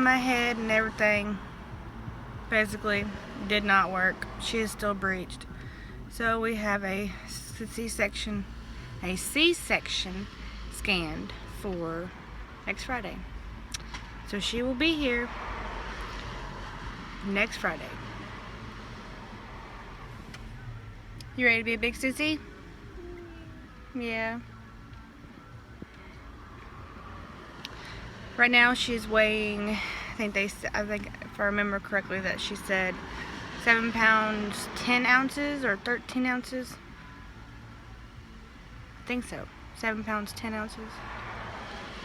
on my head and everything basically did not work. She is still breached. So we have a C-section scanned for next Friday. So she will be here next Friday. You ready to be a big sissy? Yeah. Right now she's weighing, I think if I remember correctly, that she said 7 pounds 10 ounces or 13 ounces. I think so. 7 pounds 10 ounces.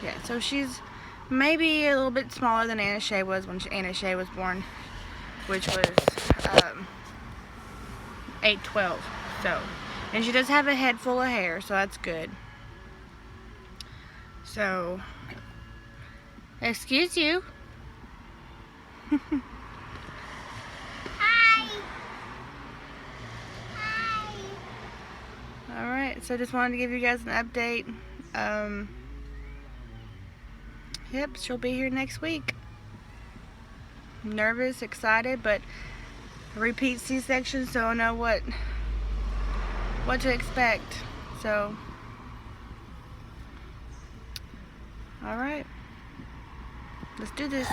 Yeah, so she's maybe a little bit smaller than Anna Shay was when Anna Shay was born, which was 8'12". So, and she does have a head full of hair, so that's good. So, excuse you. Hi. Hi. Alright, so just wanted to give you guys an update. Yep, she'll be here next week. Nervous, excited, but a repeat C-section, so I know what to expect. So, alright, let's do this.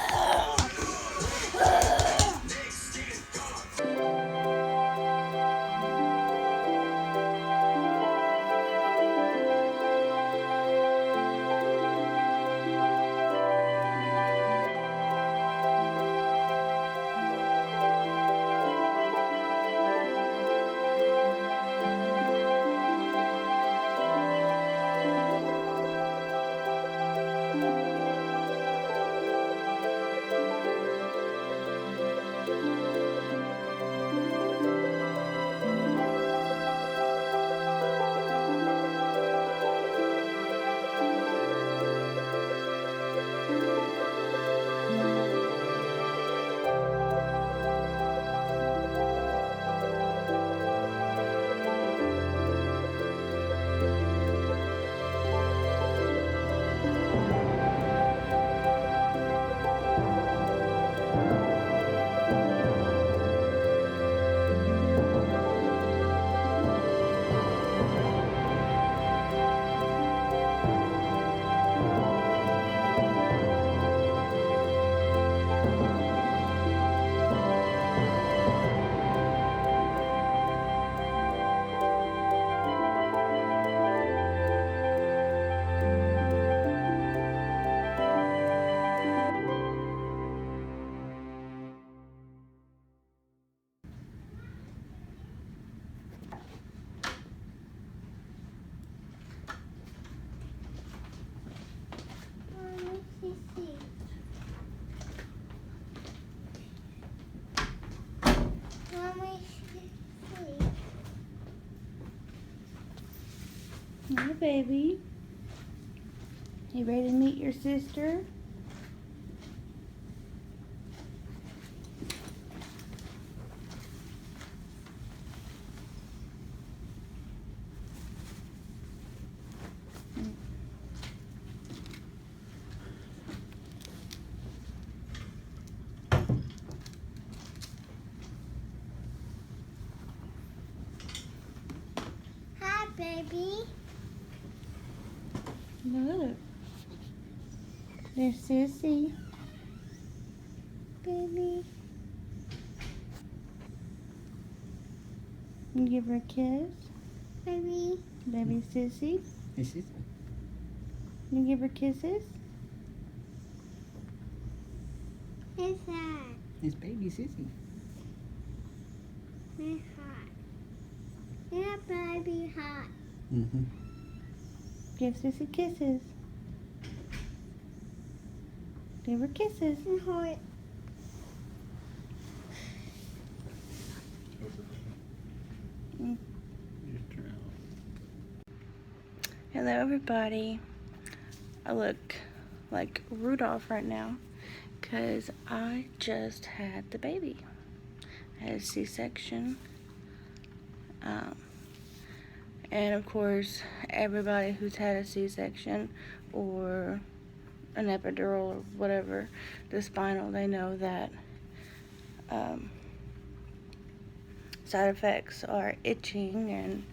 Hi, baby. You ready to meet your sister? Hi, baby. Look. There's Sissy. Baby. You give her a kiss. Baby. Baby Sissy. This is You give her kisses. It's hot. it's baby Sissy. It's hot. Yeah, baby, hot. Mm-hmm. Give Sissy kisses. Give her kisses. It's hot. Mm. Hello, everybody. I look like Rudolph right now because I just had the baby. I had a C-section. And of course, everybody who's had a C-section or an epidural or whatever, the spinal, they know that side effects are itching and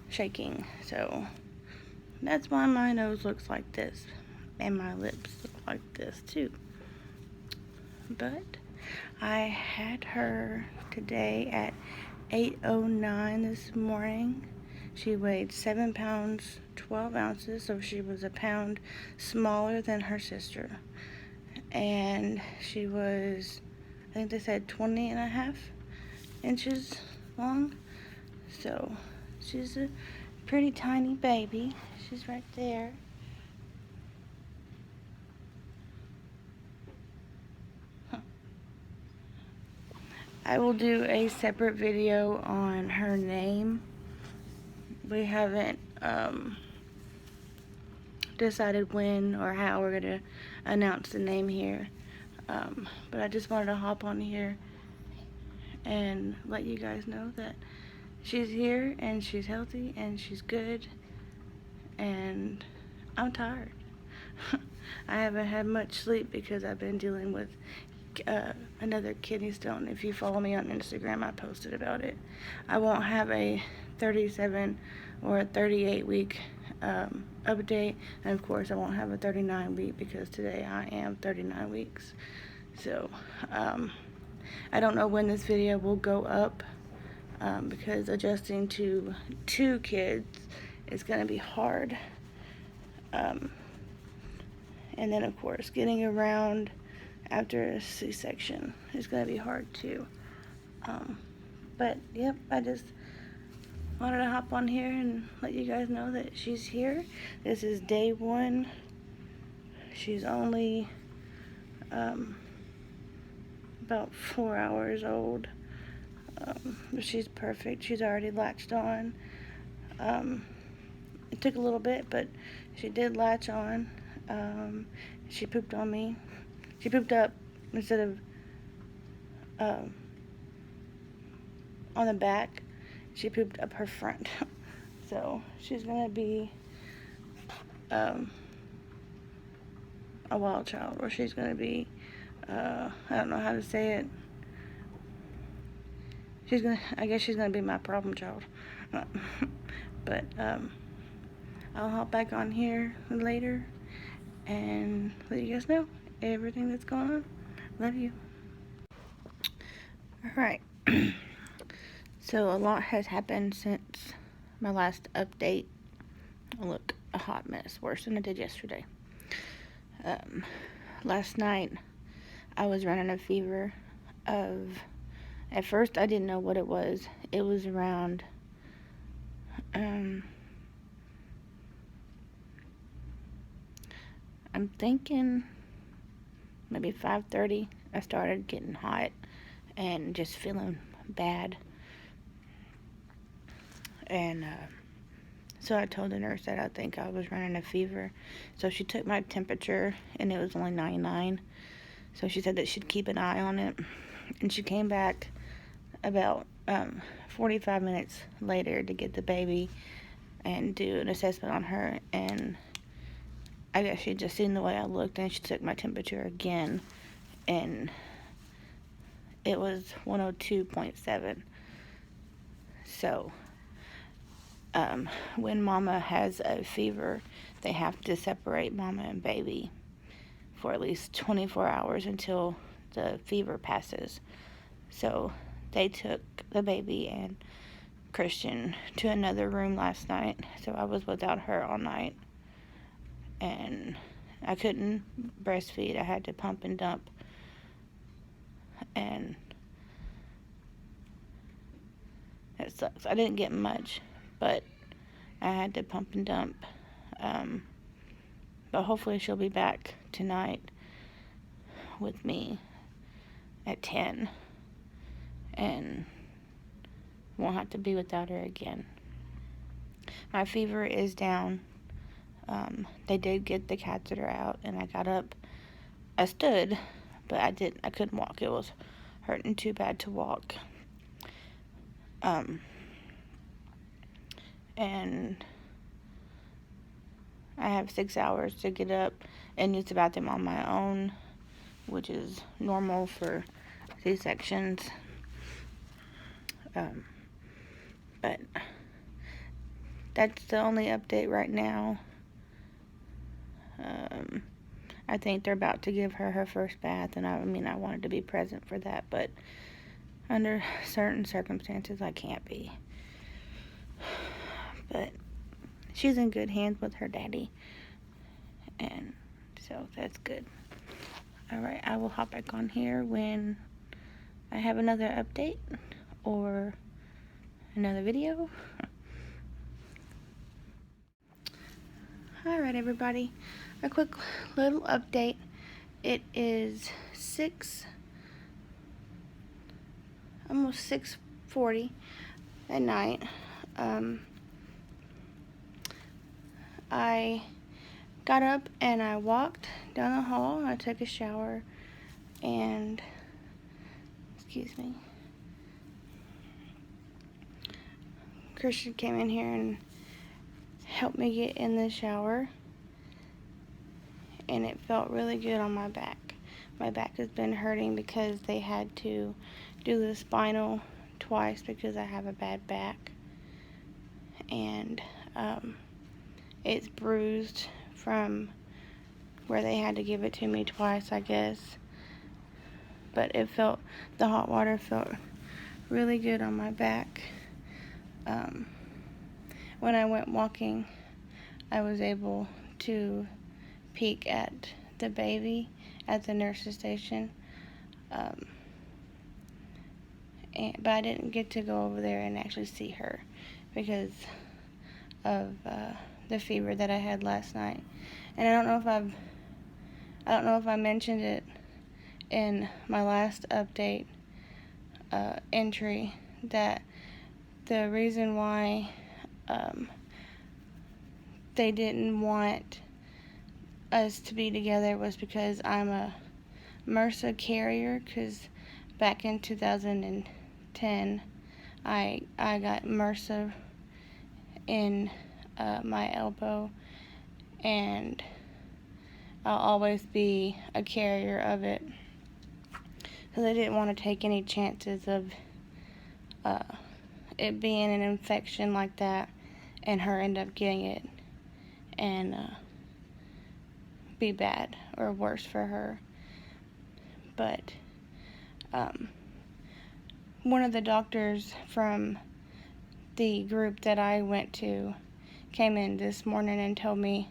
shaking. So that's why my nose looks like this, and my lips look like this too. But I had her today at 8:09 this morning. She weighed 7 pounds 12 ounces, so she was a pound smaller than her sister. And she was, I think they said 20 and a half inches long. So she's a pretty tiny baby. She's right there. I will do a separate video on her name. We haven't decided when or how we're going to announce the name here. But I just wanted to hop on here and let you guys know that she's here and she's healthy and she's good, and I'm tired. I haven't had much sleep because I've been dealing with another kidney stone. If you follow me on Instagram, I posted about it. I won't have a 37 or a 38 week update, and of course I won't have a 39 week because today I am 39 weeks. So I don't know when this video will go up because adjusting to 2 kids is going to be hard. And then of course getting around after a C-section is going to be hard too. But yep, I just wanted to hop on here and let you guys know that she's here. This is day 1. She's only about 4 hours old. But she's perfect. She's already latched on. It took a little bit, but she did latch on. She pooped on me. She pooped up instead of on the back. She pooped up her front. So she's gonna be a wild child, or she's gonna be I don't know how to say it. I guess she's gonna be my problem child. But I'll hop back on here later and let you guys know everything that's going on. Love you. Alright. So a lot has happened since my last update. I look a hot mess, worse than I did yesterday. Last night I was running a fever of, at first I didn't know what it was. It was around I'm thinking maybe 5:30. I started getting hot and just feeling bad. And so I told the nurse that I think I was running a fever. So she took my temperature and it was only 99. So she said that she'd keep an eye on it. And she came back about 45 minutes later to get the baby and do an assessment on her. And I guess she'd just seen the way I looked, and she took my temperature again, and it was 102.7. So when mama has a fever, they have to separate mama and baby for at least 24 hours until the fever passes. So they took the baby and Christian to another room last night, so I was without her all night. And I couldn't breastfeed. I had to pump and dump. And it sucks. I didn't get much, but I had to pump and dump. But hopefully she'll be back tonight with me at 10. And won't have to be without her again. My fever is down. They did get the catheter out, and I got up. I stood, but I couldn't walk. It was hurting too bad to walk. And I have 6 hours to get up and use the bathroom on my own, which is normal for C-sections. But that's the only update right now. I think they're about to give her her first bath, and I wanted to be present for that, but under certain circumstances, I can't be. But she's in good hands with her daddy, and so that's good. Alright, I will hop back on here when I have another update or another video. Alright, everybody, a quick little update. It is almost 6:40 at night. I got up and I walked down the hall. I took a shower and, excuse me, Christian came in here and helped me get in the shower, and it felt really good on my back. My back has been hurting because they had to do the spinal twice because I have a bad back, and it's bruised from where they had to give it to me twice, I guess. But the hot water felt really good on my back. When I went walking, I was able to peek at the baby at the nurse's station. But I didn't get to go over there and actually see her because of the fever that I had last night. And I don't know if I mentioned it in my last update entry, that the reason why they didn't want us to be together was because I'm a MRSA carrier, because back in 2010 I got MRSA in my elbow, and I'll always be a carrier of it. So they didn't want to take any chances of it being an infection like that and her end up getting it and be bad or worse for her. But one of the doctors from the group that I went to came in this morning and told me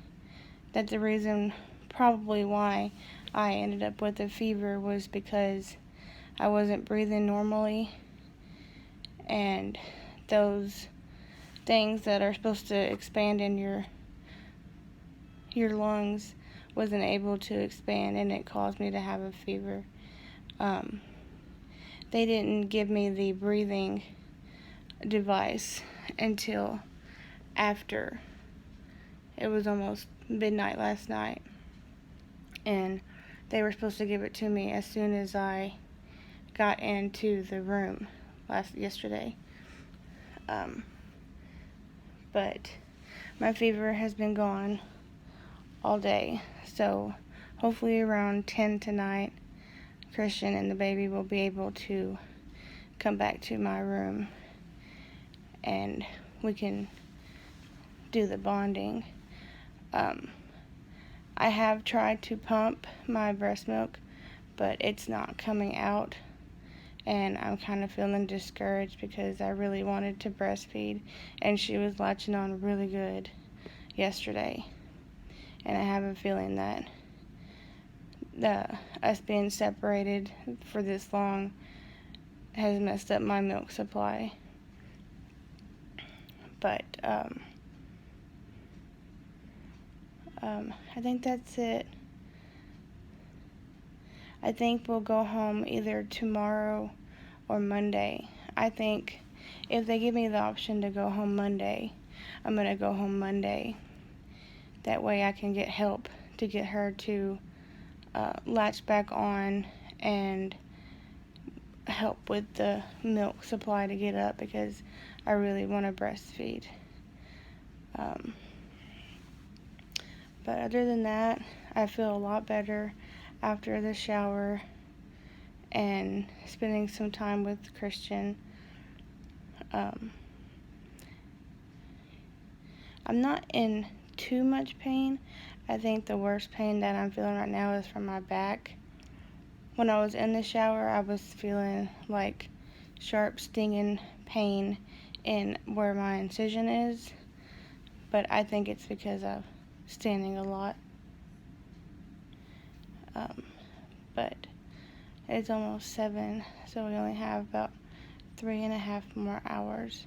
that the reason probably why I ended up with a fever was because I wasn't breathing normally, and those things that are supposed to expand in your lungs wasn't able to expand, and it caused me to have a fever. They didn't give me the breathing device until after it was almost midnight last night, and they were supposed to give it to me as soon as I got into the room yesterday. But my fever has been gone all day, so hopefully around 10 tonight, Christian and the baby will be able to come back to my room and we can do the bonding. I have tried to pump my breast milk, but it's not coming out, and I'm kind of feeling discouraged because I really wanted to breastfeed, and she was latching on really good yesterday, and I have a feeling that us being separated for this long has messed up my milk supply. But I think that's it. I think we'll go home either tomorrow or Monday. I think if they give me the option to go home Monday, I'm going to go home Monday. That way I can get help to get her to latch back on and help with the milk supply to get up, because I really want to breastfeed. But other than that, I feel a lot better after the shower and spending some time with Christian. I'm not in too much pain. I think the worst pain that I'm feeling right now is from my back. When I was in the shower, I was feeling like sharp stinging pain in where my incision is, but I think it's because I'm standing a lot. But it's almost 7, so we only have about 3.5 more hours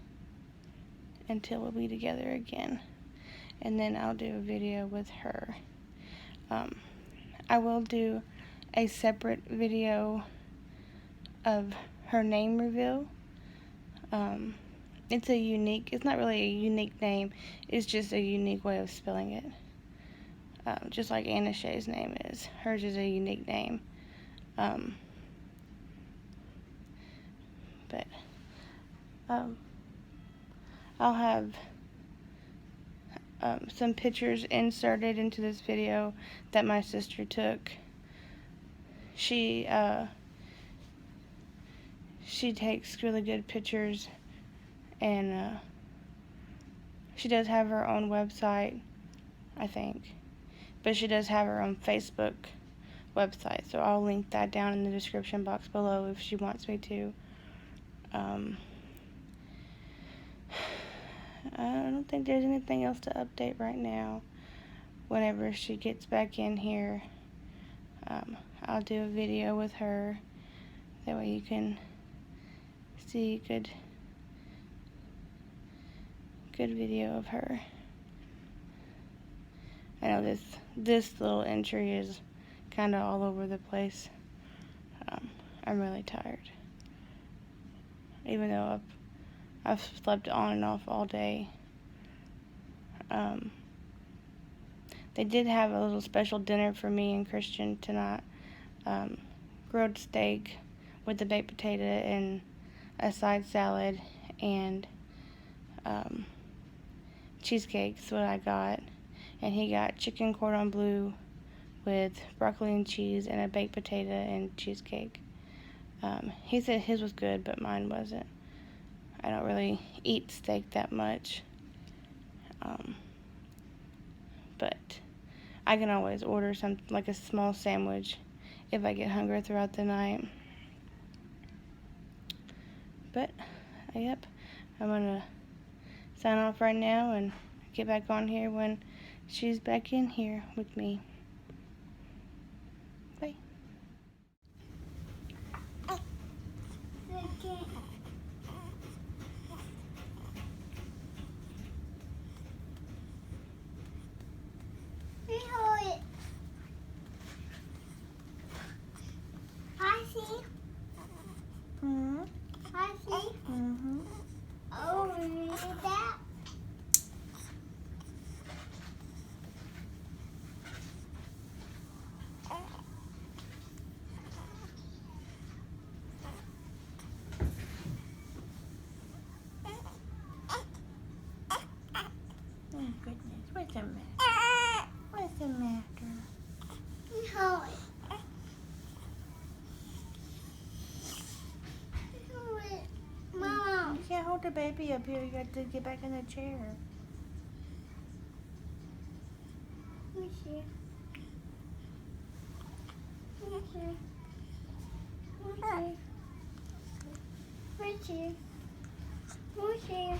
until we'll be together again, and then I'll do a video with her. I will do a separate video of her name reveal. It's not really a unique name, it's just a unique way of spelling it. Just like Anna Shay's name is. Hers is a unique name. But I'll have some pictures inserted into this video that my sister took. She takes really good pictures, and she does have her own website, I think, but she does have her own Facebook website, so I'll link that down in the description box below if she wants me to. I don't think there's anything else to update right now. Whenever she gets back in here, I'll do a video with her. That way you can see good video of her. I know this little entry is kind of all over the place. I'm really tired. Even though I've slept on and off all day. They did have a little special dinner for me and Christian tonight. Grilled steak with a baked potato and a side salad, and cheesecake's what I got. And he got chicken cordon bleu with broccoli and cheese and a baked potato and cheesecake. He said his was good, but mine wasn't. I don't really eat steak that much. But I can always order something like a small sandwich if I get hungry throughout the night. But, yep, I'm gonna sign off right now and get back on here when she's back in here with me. Bye. I see. Mm-hmm. I see. Mm-hmm. Oh, read that. Oh, goodness. What's the matter? What's the matter? Hold it. Hold it. Mom. You can't hold the baby up here. You got to get back in the chair. Let me see. Let me see. Let me see. Let me see.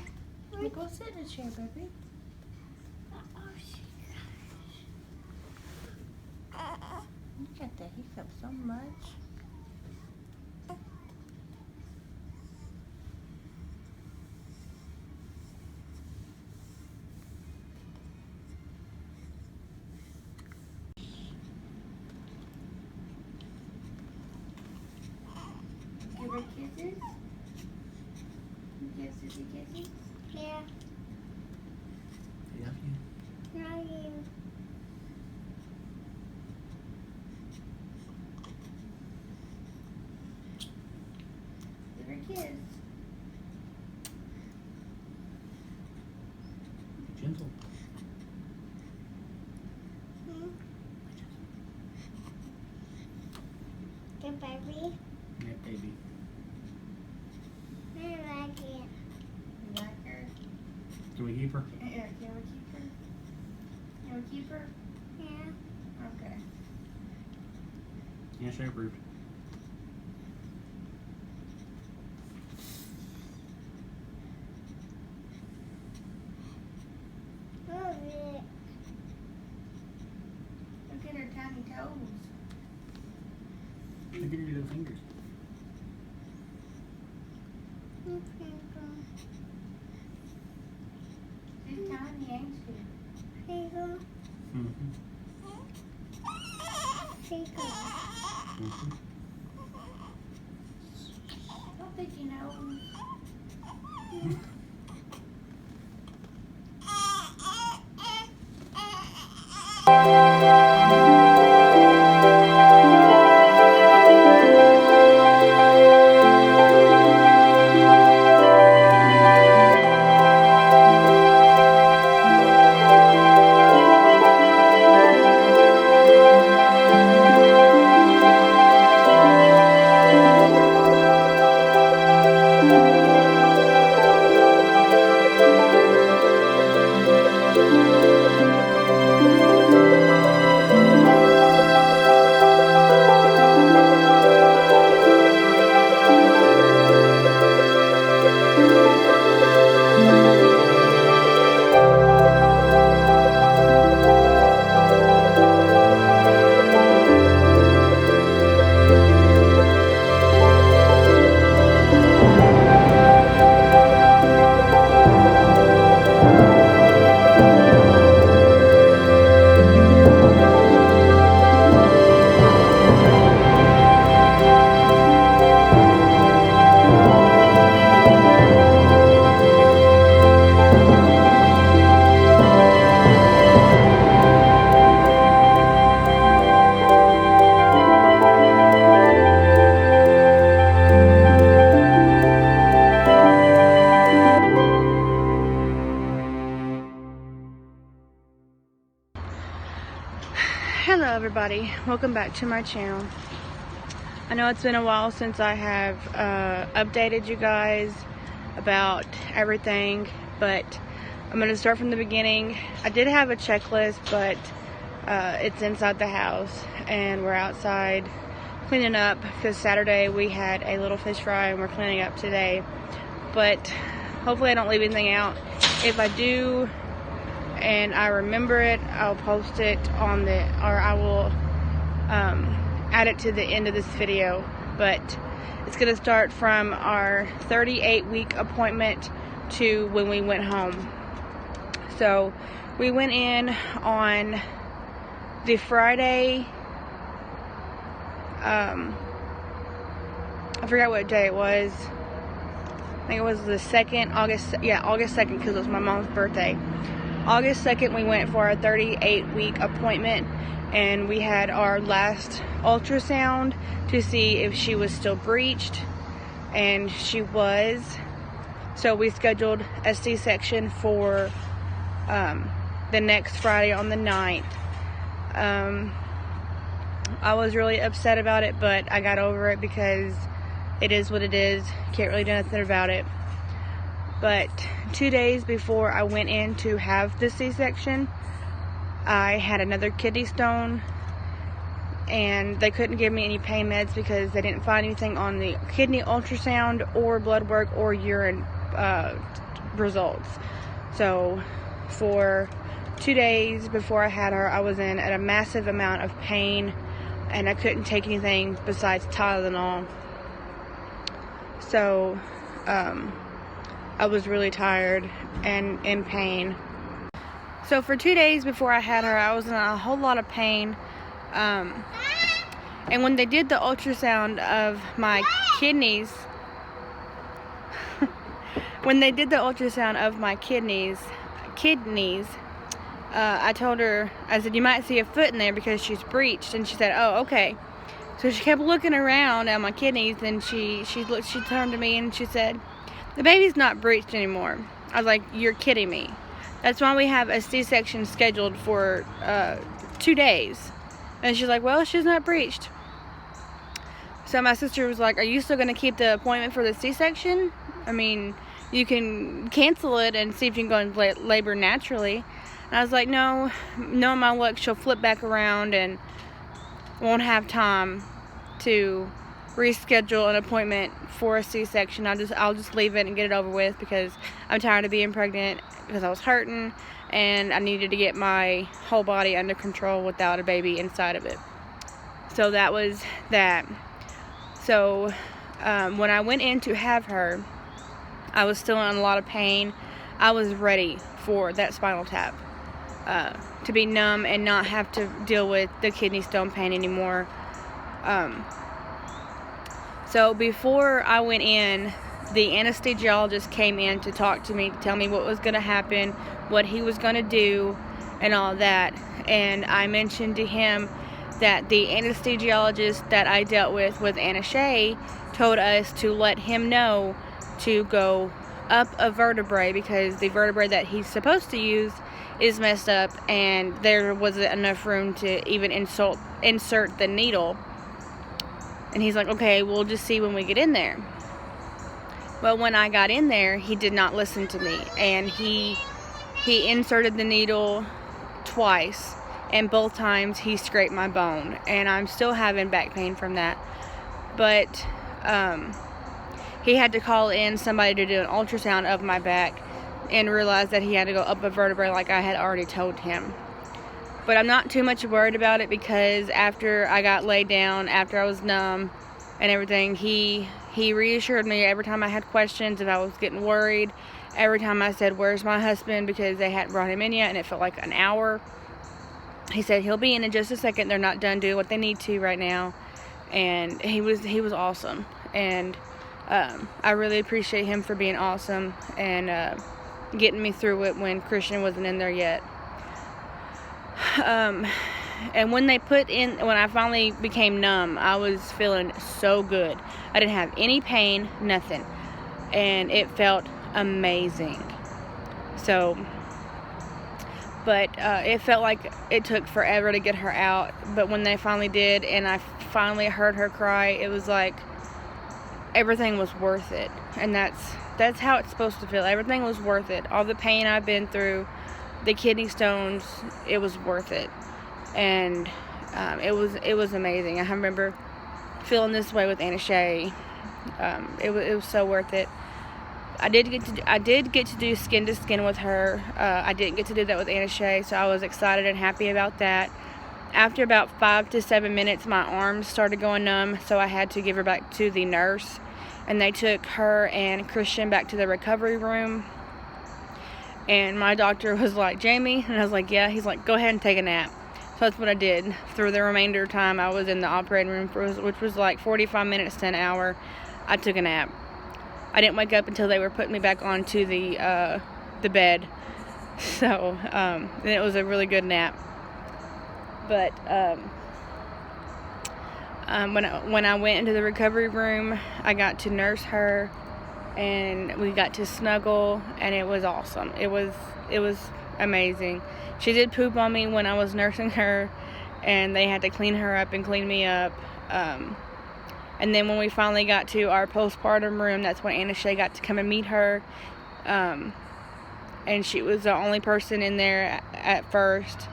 You go sit in the chair, baby. You got the hiccup so much. Give her kisses. Give Susie kisses. Yeah. Love you. Love you. Give her a kiss. Gentle. baby. I like it. You like her? Can we keep her? Yeah, can we keep her? Can we keep her? Yeah. Okay. Handshake approved. Love it. Look at her tiny toes. Look at your little fingers. She's tiny, ain't she? Mm-hmm. Mm-hmm. Don't think you know. Hello everybody, welcome back to my channel. I know it's been a while since I have updated you guys about everything, but I'm going to start from the beginning. I did have a checklist, but it's inside the house and we're outside cleaning up because Saturday we had a little fish fry and we're cleaning up today. But hopefully I don't leave anything out. If I do and I remember it, I'll post it on the, or I will add it to the end of this video. But it's going to start from our 38-week appointment to when we went home. So we went in on the Friday, I forgot what day it was. I think it was the 2nd, August 2nd, because it was my mom's birthday. August 2nd, we went for our 38-week appointment, and we had our last ultrasound to see if she was still breached, and she was. So we scheduled a C-section for the next Friday on the 9th. I was really upset about it, but I got over it because it is what it is. Can't really do nothing about it. But 2 days before I went in to have the C-section, I had another kidney stone, and they couldn't give me any pain meds because they didn't find anything on the kidney ultrasound or blood work or urine results. So for 2 days before I had her, I was in at a massive amount of pain, and I couldn't take anything besides Tylenol. So I was really tired and in pain. So for 2 days before I had her, I was in a whole lot of pain. And when they did the ultrasound of my kidneys, I told her, I said, you might see a foot in there because she's breached. And she said, oh, okay. So she kept looking around at my kidneys, and she turned to me and she said, the baby's not breached anymore. I was like, you're kidding me. That's why we have a C-section scheduled for 2 days. And she's like, well, she's not breached. So my sister was like, are you still going to keep the appointment for the C-section? I mean, you can cancel it and see if you can go into labor naturally. And I was like, no, knowing my luck, she'll flip back around and won't have time to reschedule an appointment for a C-section. I'll just leave it and get it over with, because I'm tired of being pregnant, because I was hurting and I needed to get my whole body under control without a baby inside of it. So that was that. So when I went in to have her, I was still in a lot of pain. I was ready for that spinal tap, to be numb and not have to deal with the kidney stone pain anymore. So before I went in, the anesthesiologist came in to talk to me, to tell me what was going to happen, what he was going to do, and all that. And I mentioned to him that the anesthesiologist that I dealt with Anna Shea, told us to let him know to go up a vertebrae, because the vertebrae that he's supposed to use is messed up, and there wasn't enough room to even insert the needle. And he's like, okay, we'll just see when we get in there. But when I got in there, he did not listen to me, and he inserted the needle twice, and both times he scraped my bone, and I'm still having back pain from that. But he had to call in somebody to do an ultrasound of my back, and realized that he had to go up a vertebrae like I had already told him. But I'm not too much worried about it, because after I got laid down, after I was numb and everything, he reassured me every time I had questions, if I was getting worried. Every time I said, where's my husband, because they hadn't brought him in yet, and it felt like an hour. He said, he'll be in just a second. They're not done doing what they need to right now. And he was awesome. And I really appreciate him for being awesome and getting me through it when Christian wasn't in there yet. And when I finally became numb, I was feeling so good. I didn't have any pain, nothing. And it felt amazing. So, but it felt like it took forever to get her out. But when they finally did, and I finally heard her cry, it was like everything was worth it. And that's how it's supposed to feel. Everything was worth it. All the pain I've been through, the kidney stones, it was worth it. And it was amazing. I remember feeling this way with Anna Shea. It was so worth it. I did get to do skin to skin with her. I didn't get to do that with Anna Shea, so I was excited and happy about that. After about 5 to 7 minutes, my arms started going numb, so I had to give her back to the nurse, and they took her and Christian back to the recovery room. And my doctor was like, Jamie, and I was like, yeah. He's like, go ahead and take a nap. So that's what I did. Through the remainder of time I was in the operating room, which was like 45 minutes to an hour, I took a nap. I didn't wake up until they were putting me back onto the bed. So, and it was a really good nap. But when I went into the recovery room, I got to nurse her, and we got to snuggle, and it was awesome. It was amazing. She did poop on me when I was nursing her, and they had to clean her up and clean me up. And then when we finally got to our postpartum room, that's when Anna Shea got to come and meet her. And she was the only person in there at first,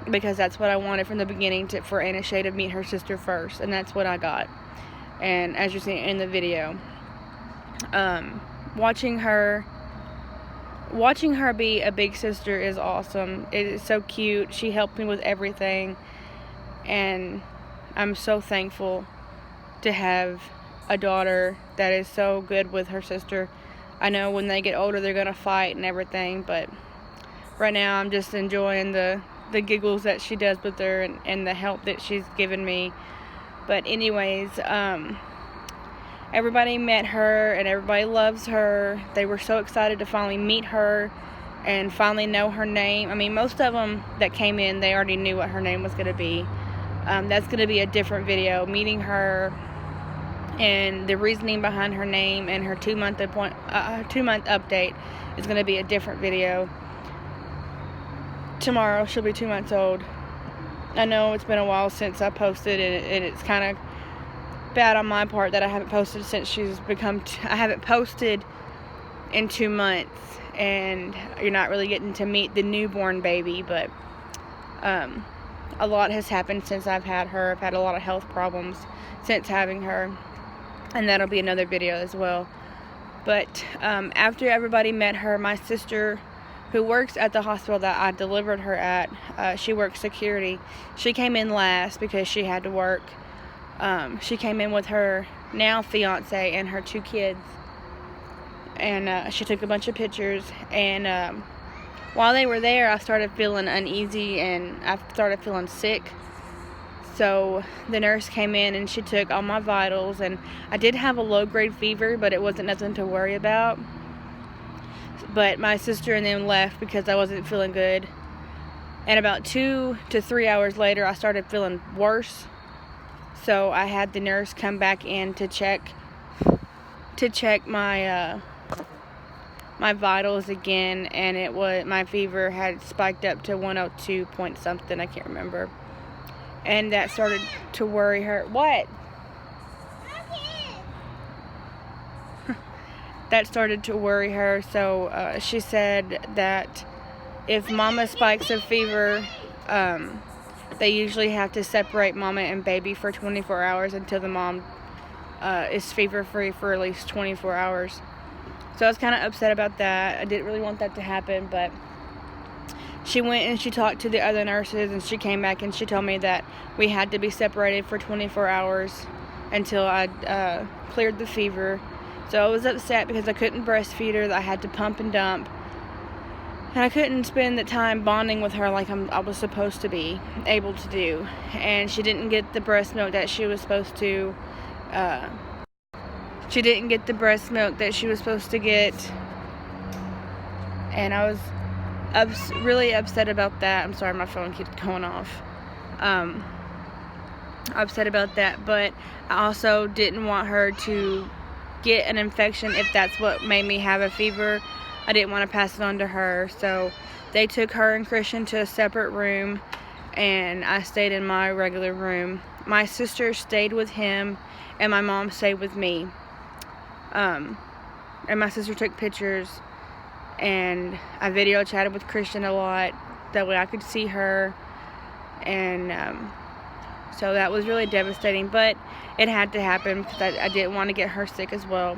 because that's what I wanted from the beginning, for Anna Shea to meet her sister first, and that's what I got. And as you're seeing in the video, watching her be a big sister is awesome. It is so cute. She helped me with everything, and I'm so thankful to have a daughter that is so good with her sister. I know when they get older they're gonna fight and everything, but right now I'm just enjoying the giggles that she does with her, and the help that she's given me. But anyways, everybody met her and everybody loves her. They were so excited to finally meet her and finally know her name. I mean, most of them that came in, they already knew what her name was going to be. That's going to be a different video, meeting her and the reasoning behind her name, and her 2-month update is going to be a different video. Tomorrow she'll be 2 months old. I know it's been a while since I posted, and it's kind of bad on my part that I haven't posted since she's become, I haven't posted in 2 months, and you're not really getting to meet the newborn baby, but a lot has happened since I've had her. I've had a lot of health problems since having her, and that'll be another video as well. But after everybody met her, my sister, who works at the hospital that I delivered her at, she works security. She came in last because she had to work. She came in with her now fiance and her 2 kids, and she took a bunch of pictures. And while they were there, I started feeling uneasy and I started feeling sick. So the nurse came in and she took all my vitals, and I did have a low-grade fever, but it wasn't nothing to worry about. But my sister and them left because I wasn't feeling good. And about 2 to 3 hours later, I started feeling worse. So I had the nurse come back in to check my my vitals again, and it was, my fever had spiked up to 102 point something, I can't remember. And that started to worry her. What? That started to worry her, so she said that if Mama spikes a fever, they usually have to separate Mama and baby for 24 hours until the mom is fever-free for at least 24 hours. So I was kind of upset about that. I didn't really want that to happen, but she went and she talked to the other nurses, and she came back and she told me that we had to be separated for 24 hours until I cleared the fever. So I was upset because I couldn't breastfeed her, that I had to pump and dump. And I couldn't spend the time bonding with her like I was supposed to be able to do. And she didn't get the breast milk that she was supposed to. She didn't get the breast milk that she was supposed to get. And I was really upset about that. I'm sorry, my phone keeps going off. Upset about that, but I also didn't want her to get an infection if that's what made me have a fever. I didn't want to pass it on to her, so they took her and Christian to a separate room, and I stayed in my regular room. My sister stayed with him, and my mom stayed with me. And my sister took pictures, and I video chatted with Christian a lot, that way I could see her, and so that was really devastating, but it had to happen because I didn't want to get her sick as well,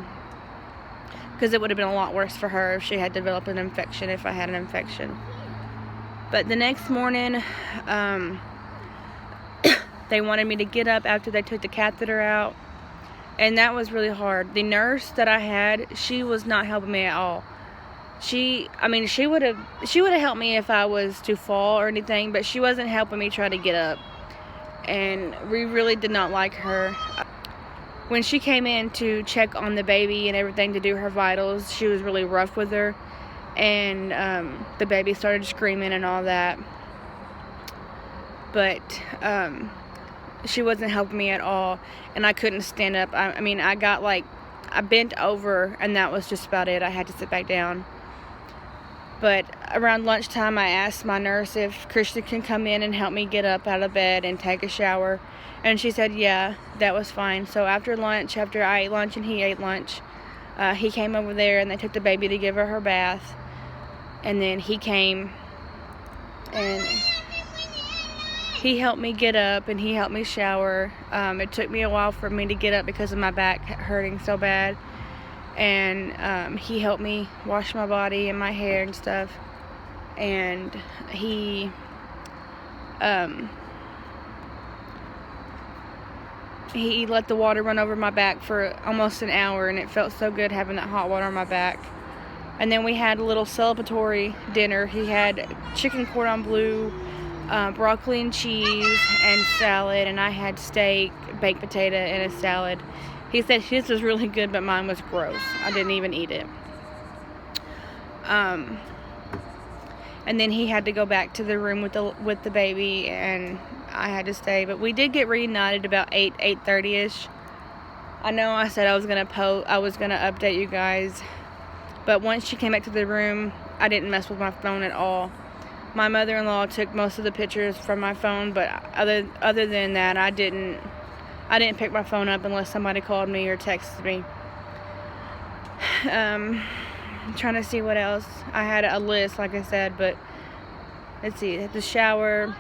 because it would have been a lot worse for her if she had developed an infection, if I had an infection. But the next morning, they wanted me to get up after they took the catheter out, and that was really hard. The nurse that I had, she was not helping me at all. She would have helped me if I was to fall or anything, but she wasn't helping me try to get up, and we really did not like her. When she came in to check on the baby and everything, to do her vitals, she was really rough with her, and the baby started screaming and all that, but she wasn't helping me at all, and I couldn't stand up. I bent over, and that was just about it. I had to sit back down. But around lunchtime, I asked my nurse if Christian can come in and help me get up out of bed and take a shower. And she said, yeah, that was fine. So after lunch, after I ate lunch and he ate lunch, he came over there and they took the baby to give her bath. And then he came and he helped me get up and he helped me shower. It took me a while for me to get up because of my back hurting so bad. And he helped me wash my body and my hair and stuff, and he let the water run over my back for almost an hour, and it felt so good having that hot water on my back. And then we had a little celebratory dinner. He had chicken cordon bleu, broccoli and cheese, and salad, and I had steak, baked potato, and a salad. He said his was really good, but mine was gross. I didn't even eat it. And then he had to go back to the room with the baby, and I had to stay. But we did get reunited about 8:30ish. I know I said I was gonna update you guys, but once she came back to the room, I didn't mess with my phone at all. My mother-in-law took most of the pictures from my phone, but other than that, I didn't I didn't pick my phone up unless somebody called me or texted me. I'm trying to see what else. I had a list, like I said, but let's see. The shower.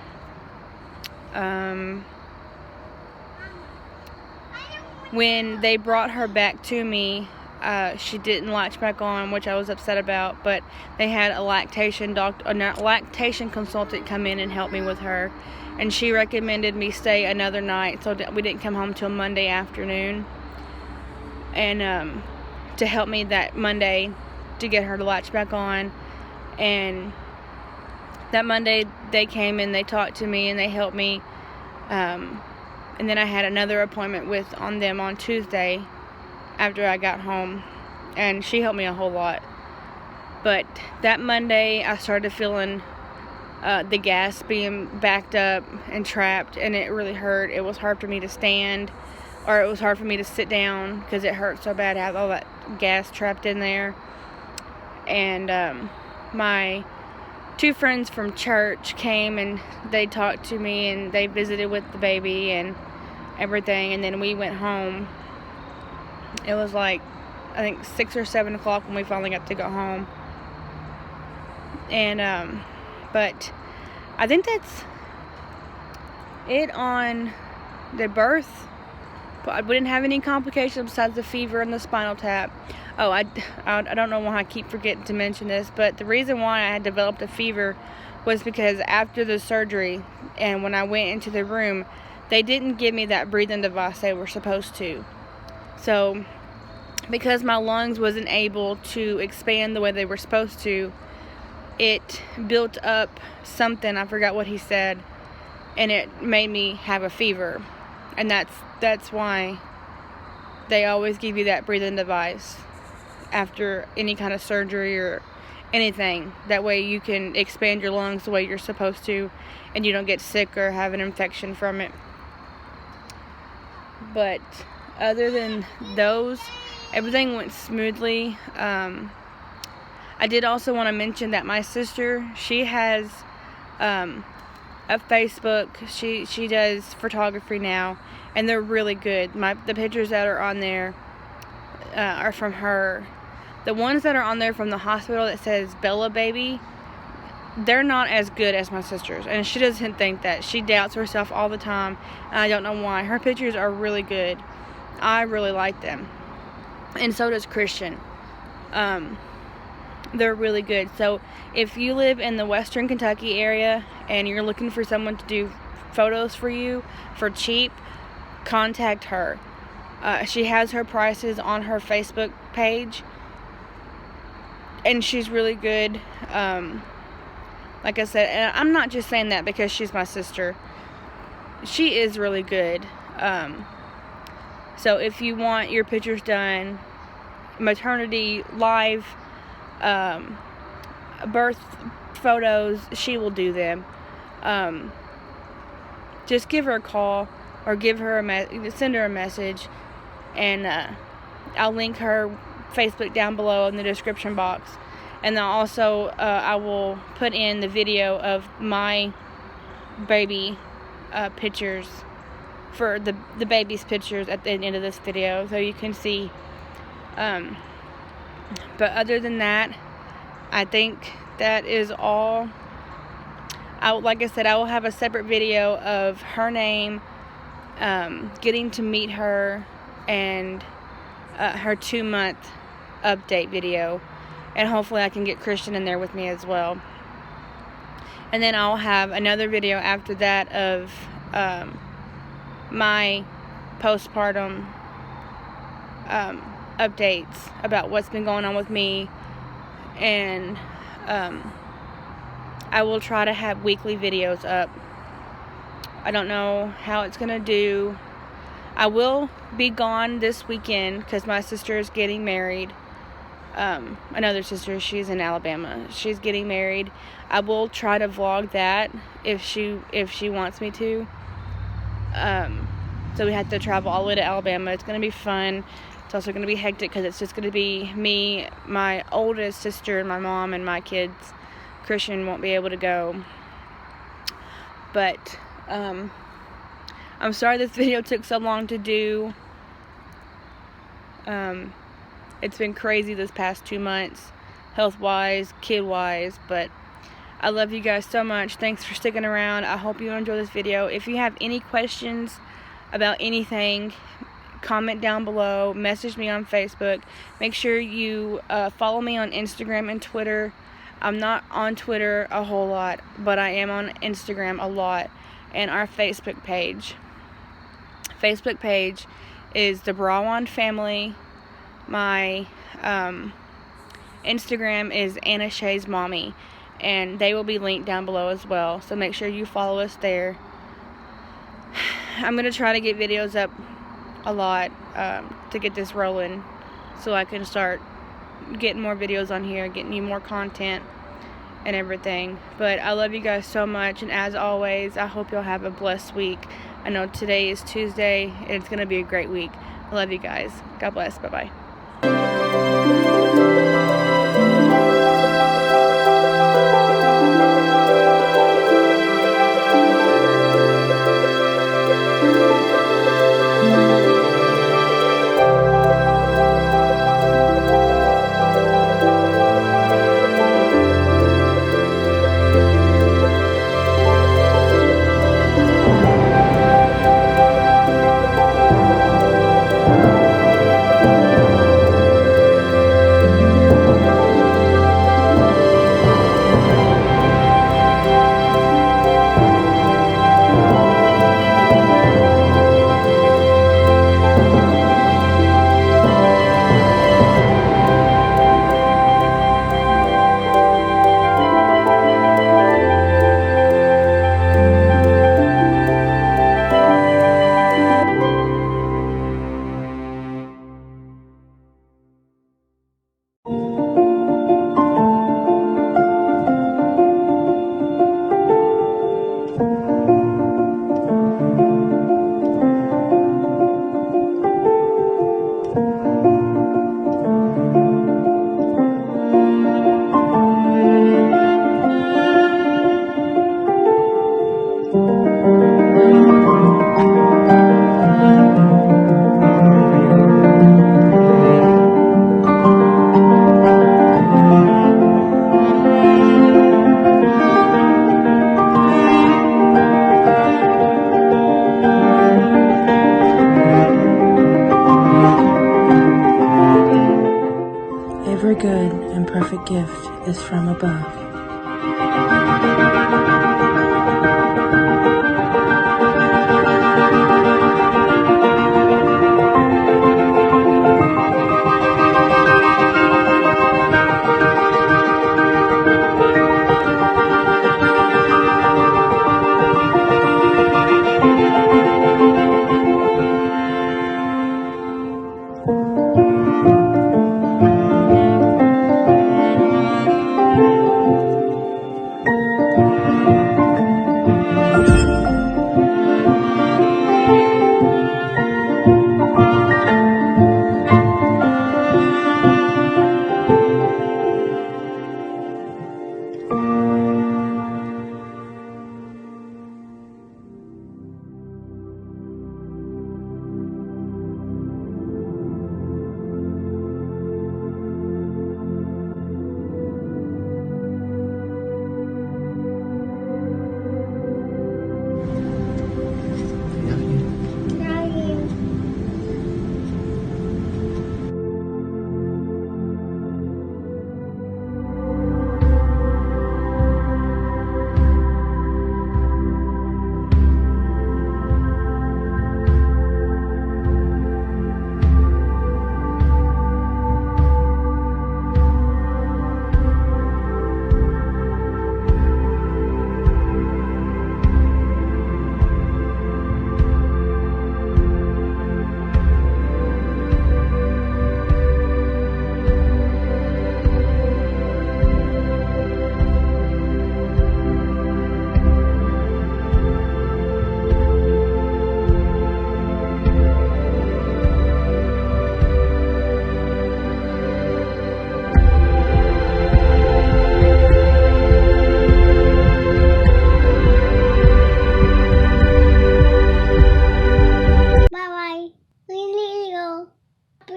When they brought her back to me, she didn't latch back on, which I was upset about. But they had a lactation consultant come in and help me with her, and she recommended me stay another night, so we didn't come home till Monday afternoon. And to help me that Monday to get her to latch back on. And that Monday they came and they talked to me and they helped me. And then I had another appointment on them on Tuesday after I got home, and she helped me a whole lot. But that Monday I started feeling the gas being backed up and trapped, and it really hurt. It was hard for me to stand, or it was hard for me to sit down because it hurt so bad to have all that gas trapped in there. And my 2 friends from church came and they talked to me and they visited with the baby and everything, and then we went home. It was like, I think 6 or 7 o'clock when we finally got to go home. And but I think that's it on the birth. But we didn't have any complications besides the fever and the spinal tap. Oh, I don't know why I keep forgetting to mention this, but the reason why I had developed a fever was because after the surgery and when I went into the room, they didn't give me that breathing device they were supposed to. So because my lungs wasn't able to expand the way they were supposed to, it built up something, I forgot what he said, and it made me have a fever. And that's why they always give you that breathing device after any kind of surgery or anything. That way you can expand your lungs the way you're supposed to, and you don't get sick or have an infection from it. But other than those, everything went smoothly. I did also want to mention that my sister, she has a Facebook. She does photography now, and they're really good. The pictures that are on there are from her. The ones that are on there from the hospital that says Bella Baby, they're not as good as my sister's, and she doesn't think that. She doubts herself all the time, and I don't know why. Her pictures are really good. I really like them, and so does Christian. They're really good. So if you live in the Western Kentucky area and you're looking for someone to do photos for you for cheap, contact her. She has her prices on her Facebook page, and she's really good. Like I said, and I'm not just saying that because she's my sister. She is really good. So if you want your pictures done, maternity, live, birth photos, she will do them. Just give her a call or send her a message, and I'll link her Facebook down below in the description box. And then also I will put in the video of my baby pictures, for the baby's pictures at the end of this video, so you can see. But other than that, I think that is all. Like I said, I will have a separate video of her name, getting to meet her, and her 2-month update video. And hopefully I can get Christian in there with me as well. And then I'll have another video after that of my postpartum updates about what's been going on with me. And I will try to have weekly videos up. I don't know how it's going to do. I will be gone this weekend because my sister is getting married. Another sister, she's in Alabama. She's getting married. I will try to vlog that if she wants me to. So we have to travel all the way to Alabama. It's going to be fun. It's also going to be hectic because it's just going to be me, my oldest sister, and my mom, and my kids. Christian won't be able to go. But I'm sorry this video took so long to do. It's been crazy this past 2 months, health-wise, kid-wise, but I love you guys so much. Thanks for sticking around. I hope you enjoy this video. If you have any questions about anything, comment down below, message me on Facebook. Make sure you follow me on Instagram and Twitter. I'm not on Twitter a whole lot, but I am on Instagram a lot, and our Facebook page. Facebook page is the Brawan Family. My Instagram is Anna Shay's Mommy, and they will be linked down below as well, so make sure you follow us there. I'm going to try to get videos up a lot to get this rolling, so I can start getting more videos on here, getting you more content and everything. But I love you guys so much, and as always, I hope you'll have a blessed week. I know today is Tuesday, and it's going to be a great week. I love you guys. God bless. Bye-bye. Every good and perfect gift is from above.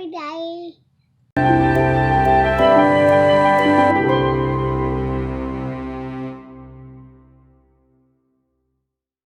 Daddy.